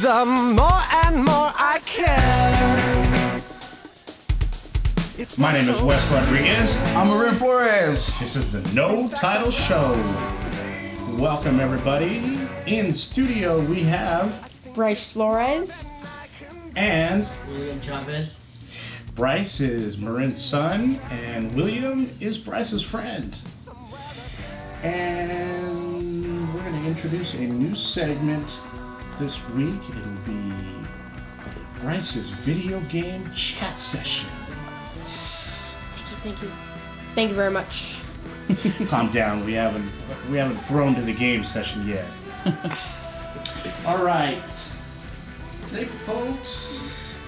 the more and more I care. My name is Wes Rodriguez. I'm Marin Flores. This is the No Title Show. Welcome, everybody. In studio, we have Bryce Flores and William Chavez. Bryce is Marin's son, and William is Bryce's friend. And we're going to introduce a new segment this week. It'll be Bryce's video game chat session. Thank you. Thank you very much. Calm down. We haven't thrown to the game session yet. All right. Today, folks,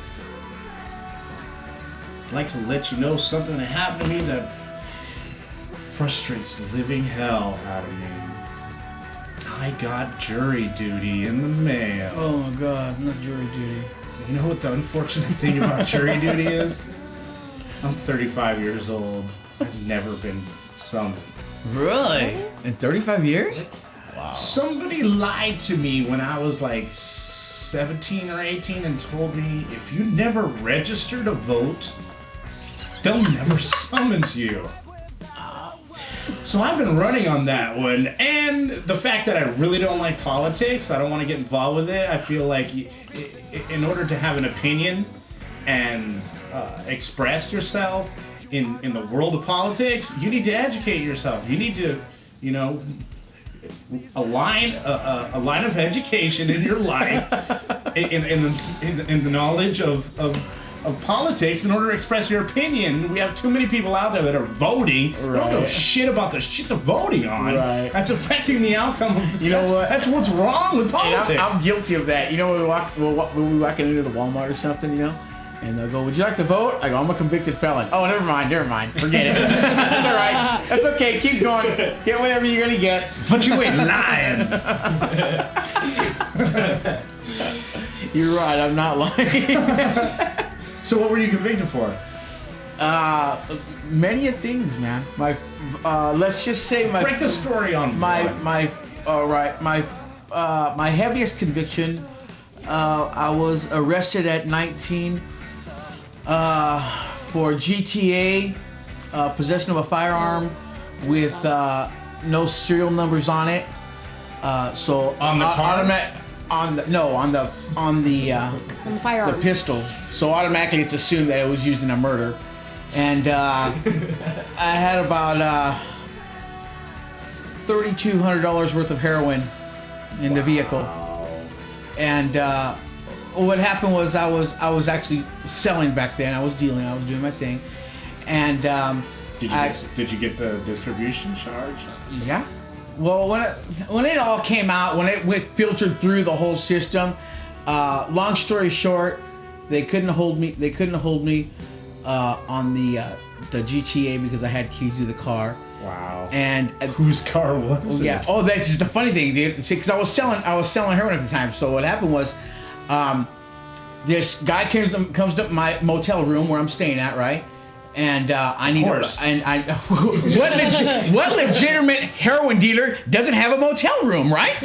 I'd like to let you know something that happened to me that frustrates the living hell out of me. I got jury duty in the mail. Oh my God, not jury duty. You know what the unfortunate thing about jury duty is? I'm 35 years old. I've never been summoned. Really? In 35 years? Wow. Somebody lied to me when I was like 17 or 18 and told me if you never register to vote, they'll never summons you. So I've been running on that one, and the fact that I really don't like politics, I don't want to get involved with it. I feel like in order to have an opinion and express yourself in the world of politics, you need to educate yourself. You need to, a line of education in your life, in the knowledge of politics in order to express your opinion. We have too many people out there that are voting. Right. They don't know shit about the shit they're voting on. Right. That's affecting the outcome. That's what's wrong with politics. I'm guilty of that. When we walk into the Walmart or something, and they'll go, "Would you like to vote?" I go, "I'm a convicted felon." "Oh, never mind. Forget it." That's all right. That's okay. Keep going. Get whatever you're gonna get. But you ain't lying. You're right. I'm not lying. So what were you convicted for? Many things, man. Let's just say break the story on my heaviest conviction. I was arrested at 19 for GTA, possession of a firearm with no serial numbers on it. So on the car? On the firearm. The pistol. So automatically it's assumed that it was used in a murder. And I had about $3,200 worth of heroin in the vehicle. And what happened was I was actually selling back then. I was dealing. I was doing my thing. And did you get the distribution charge? Yeah. Well, when it all came out, when it went filtered through the whole system, long story short, they couldn't hold me. They couldn't hold me on the GTA because I had keys to the car. Wow. And whose car was it? Yeah. Oh, that's just the funny thing, dude. See, because I was selling heroin at the time. So what happened was, this guy comes to my motel room where I'm staying at, right? And I need what legitimate heroin dealer doesn't have a motel room, right?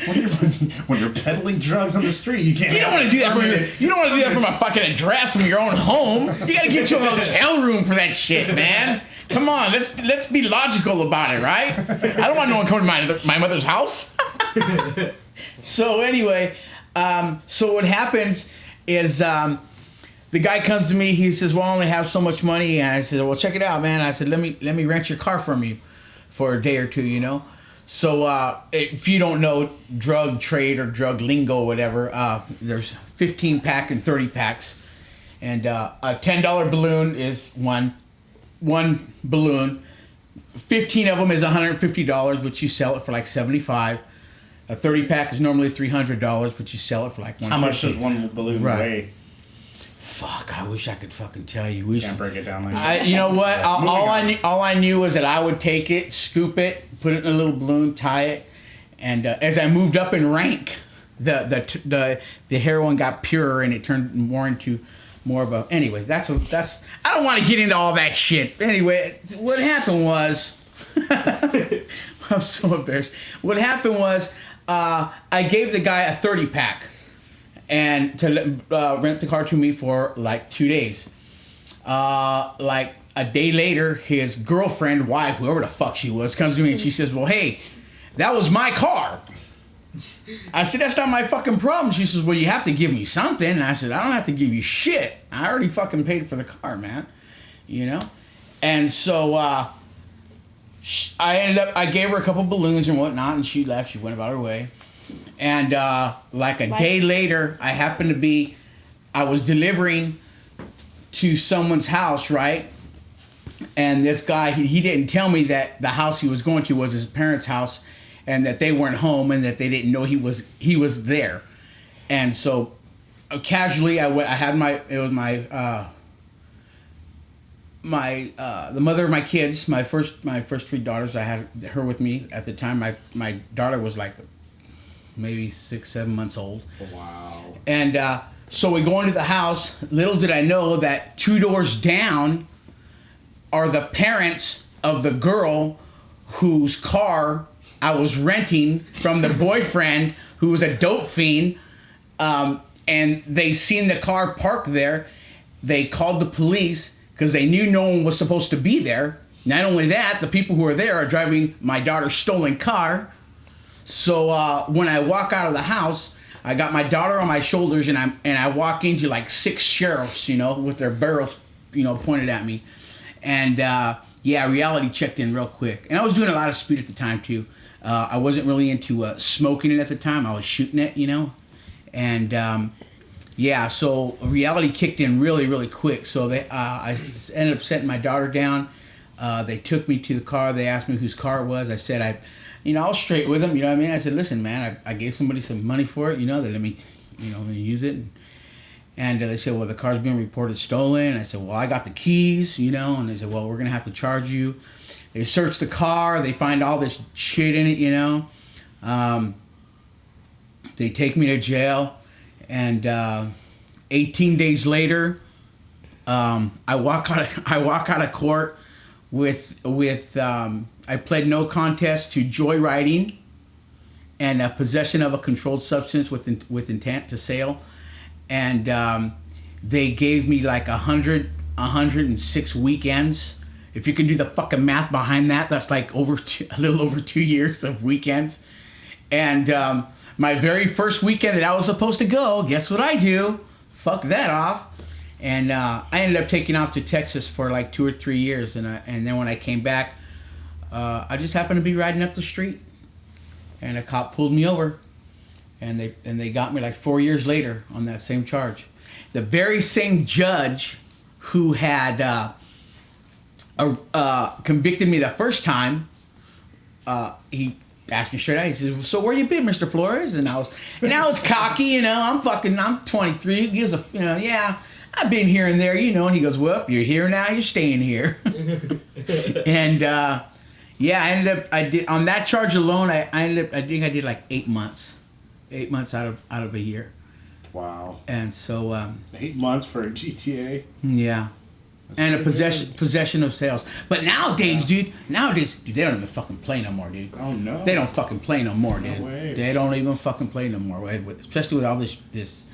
When you're peddling drugs on the street, you can't. You don't want to do that from a fucking address from your own home. You gotta get you a motel room for that shit, man. Come on, let's be logical about it, right? I don't want no one coming to my mother's house. So anyway, so what happens is the guy comes to me. He says, "Well, I only have so much money," and I said, "Well, check it out, man." I said, "Let me rent your car from you for a day or two, So if you don't know drug trade or drug lingo or whatever, there's 15 pack and 30 packs, and a $10 balloon is one balloon. 15 of them is $150, but you sell it for like $75. A 30 pack is normally $300, but you sell it for like $150. How much does one balloon weigh? Fuck, I wish I could fucking tell you. Can't break it down like that. You know what? All I knew was that I would take it, scoop it, put it in a little balloon, tie it, and as I moved up in rank, the heroin got purer and it turned more into more of a. Anyway, that's. I don't want to get into all that shit. Anyway, what happened was, I'm so embarrassed. What happened was I gave the guy a 30-pack and to rent the car to me for like 2 days. Like a day later, his girlfriend, wife, whoever the fuck she was, comes to me and she says, well, hey, that was my car. I said, that's not my fucking problem. She says, well, you have to give me something. And I said, I don't have to give you shit. I already fucking paid for the car, man. You know? And so I gave her a couple balloons and whatnot, and she left. She went about her way. And like a day later, I was delivering to someone's house, right? And this guy, he didn't tell me that the house he was going to was his parents' house, and that they weren't home, and that they didn't know he was there. And so, casually, the mother of my kids, my first 3 daughters. I had her with me at the time. My daughter was like maybe 6-7 months old. Wow. And so we go into the house. Little did I know that 2 doors down are the parents of the girl whose car I was renting from the boyfriend who was a dope fiend. And they seen the car parked there. They called the police because they knew no one was supposed to be there. Not only that, the people who are there are driving my daughter's stolen car. So when I walk out of the house, I got my daughter on my shoulders, and I walk into like 6 sheriffs, with their barrels, pointed at me. And reality checked in real quick. And I was doing a lot of speed at the time too. I wasn't really into smoking it at the time. I was shooting it, And so reality kicked in really, really quick. So I ended up setting my daughter down. They took me to the car. They asked me whose car it was. I said, I was straight with them. You know what I mean? I said, listen, man, I gave somebody some money for it. They let me, let me use it. And they said, well, the car's being reported stolen. And I said, well, I got the keys, And they said, well, we're going to have to charge you. They search the car. They find all this shit in it, They take me to jail. And 18 days later, I walk out of court with I pled no contest to joyriding and possession of a controlled substance with intent to sale. And they gave me like 106 weekends. If you can do the fucking math behind that, that's like a little over 2 years of weekends. And my very first weekend that I was supposed to go, guess what I do? Fuck that off. And I ended up taking off to Texas for like 2 or 3 years. And then when I came back, I just happened to be riding up the street, and a cop pulled me over. And they got me like 4 years later on that same charge. The very same judge who had convicted me the first time, he asked me straight out. He says, "So where you been, Mr. Flores?" And I was cocky, I'm 23. He gives yeah, I've been here and there, And he goes, "Well, you're here now. You're staying here." And I did on that charge alone. I think I did like 8 months. 8 months out of a year. Wow. And so 8 months for a GTA. Yeah. That's and a possession of sales. But nowadays, dude, they don't even fucking play no more, dude. Oh no. They don't fucking play no more, dude. No way. They don't even fucking play no more. Especially with all this this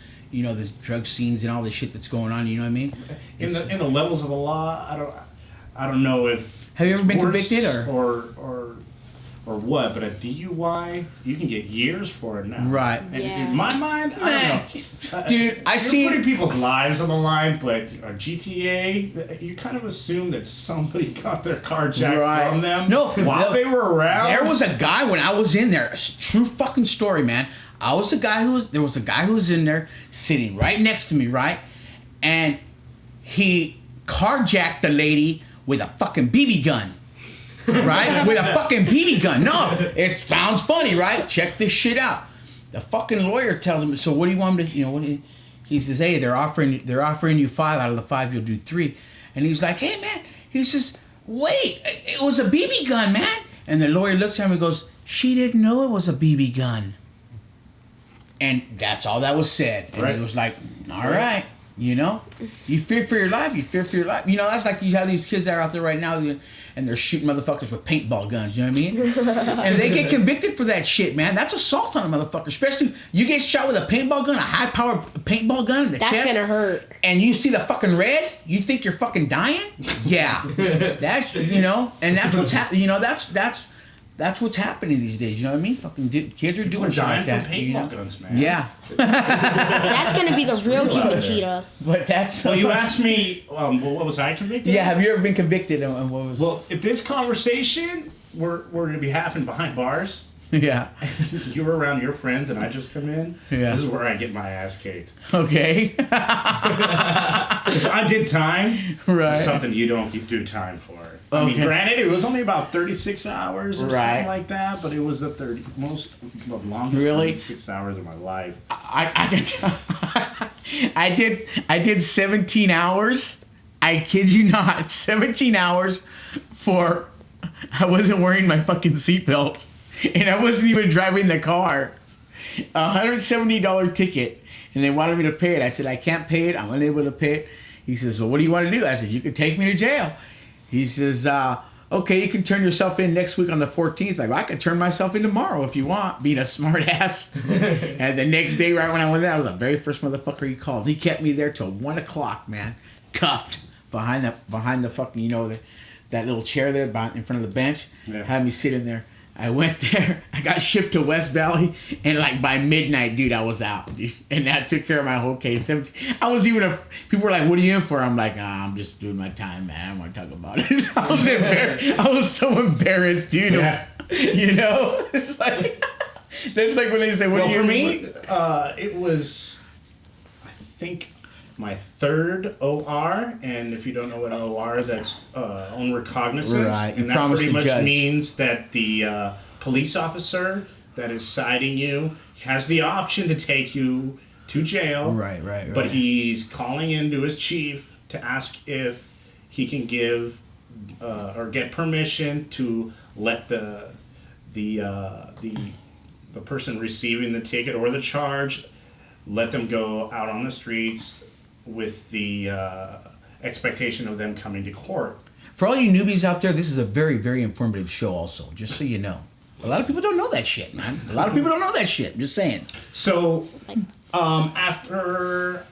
drug scenes and all this shit that's going on, you know what I mean? In the levels of the law, I don't know if have you ever been convicted or what, but a DUI, you can get years for it now. Right. And in my mind, I don't know. Dude, You're putting people's lives on the line, but a GTA, you kind of assume that somebody got their car jacked from them while they were around. There was a guy when I was in there, true fucking story, man. There was a guy who was in there sitting right next to me, right? And he carjacked the lady with a fucking BB gun. Right? With a fucking BB gun. No, it sounds funny, right? Check this shit out. The fucking lawyer tells him, "So what do you want me to, he says, "Hey, they're offering you 5 out of the 5, you'll do 3." And he's like, "Hey, man," he says, "Wait, it was a BB gun, man." And the lawyer looks at him and goes, "She didn't know it was a BB gun." And that's all that was said. And he was like, all right. You know, you fear for your life. You fear for your life. You know, that's like you have these kids that are out there right now, and they're shooting motherfuckers with paintball guns. You know what I mean? And they get convicted for that shit, man. That's assault on a motherfucker. Especially you get shot with a paintball gun, a high-powered paintball gun in the chest. That's gonna hurt. And you see the fucking red. You think you're fucking dying? Yeah, that's and that's what's happening. You know, that's what's happening these days. You know what I mean? Fucking kids are doing shit like that. From paintball guns, man. Yeah. That's gonna be the real human cheetah. But that's. Well, you asked me, what was I convicted? Yeah, have you ever been convicted? And what was? Well, if this conversation were to be happening behind bars, Yeah. you were around your friends and I just come in, Yeah. this is where I get my ass kicked. Okay. 'Cause I did time. Right. Something you don't do time for. I mean, granted, it was only about 36 hours or something like that, but it was the longest Really? 36 hours of my life. I can tell. I did 17 hours. I kid you not, 17 hours for I wasn't wearing my fucking seatbelt, and I wasn't even driving the car. $170 ticket, and they wanted me to pay it. I said I can't pay it. I'm unable to pay it. He says, well, what do you want to do? I said, you can take me to jail. He says, okay, you can turn yourself in next week on the 14th. Like, well, I could turn myself in tomorrow if you want, being a smart ass. And the next day, right when I went there, I was the very first motherfucker he called. He kept me there till 1 o'clock, man, cuffed behind the fucking, that little chair there in front of the bench. Yeah. Had me sitting there. I went there. I got shipped to West Valley, and like by midnight, dude, I was out. Dude. And that took care of my whole case. I was people were like, "What are you in for?" I'm like, I'm just doing my time, man. I don't want to talk about it." I was embarrassed. I was so embarrassed, dude. Yeah. It's like that's like when they say, "What are you?" For me, it was, I think, my third OR, and if you don't know what OR, that's on recognizance, right. And that pretty much means that the police officer that is citing you has the option to take you to jail. Right. But he's calling into his chief to ask if he can give or get permission to let the person receiving the ticket or the charge, let them go out on the streets with the expectation of them coming to court. For all you newbies out there, this is a very, very informative show also, just so you know. A lot of people don't know that shit, man. A lot of people don't know that shit. I'm just saying. So, after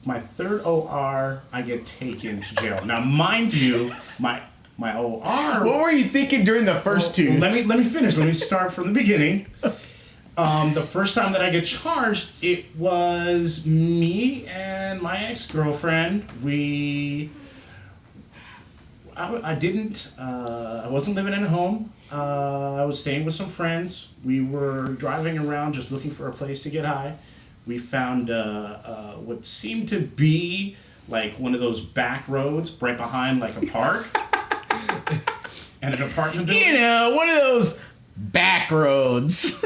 my third OR, I get taken to jail. Now, mind you, my OR... What were you thinking during the first two? Let me finish. Let me start from the beginning. The first time that I get charged, it was me and my ex-girlfriend. I wasn't living at home. I was staying with some friends. We were driving around just looking for a place to get high. We found what seemed to be like one of those back roads right behind like a park. And an apartment building. One of those back roads.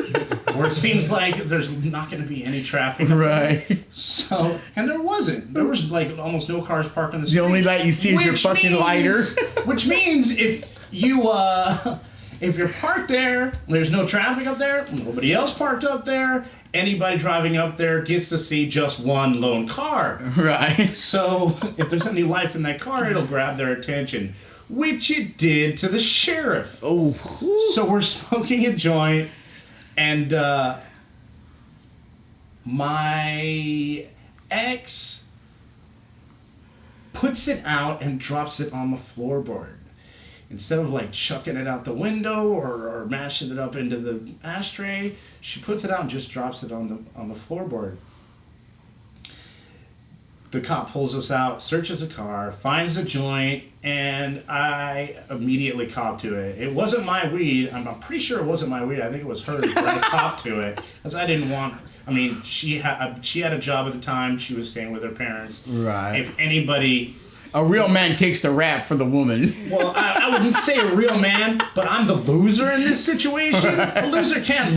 Where it seems like there's not going to be any traffic. Right. So, and there wasn't. There was like almost no cars parked on the street. The only light you see is your fucking lighter. Which means if you're parked there, there's no traffic up there, nobody else parked up there, anybody driving up there gets to see just one lone car. Right. So, if there's any life in that car, it'll grab their attention. Which it did to the sheriff. Oh. So we're smoking a joint, and my ex puts it out and drops it on the floorboard. Instead of like chucking it out the window or mashing it up into the ashtray, she puts it out and just drops it on the floorboard. The cop pulls us out, searches the car, finds a joint, and I immediately cop to it. It wasn't my weed. I'm pretty sure it wasn't my weed. I think it was hers, but I copped to it because I didn't want her. I mean, she had a job at the time. She was staying with her parents. Right. If anybody... A real man takes the rap for the woman. Well, I wouldn't say a real man, but I'm the loser in this situation. A loser can't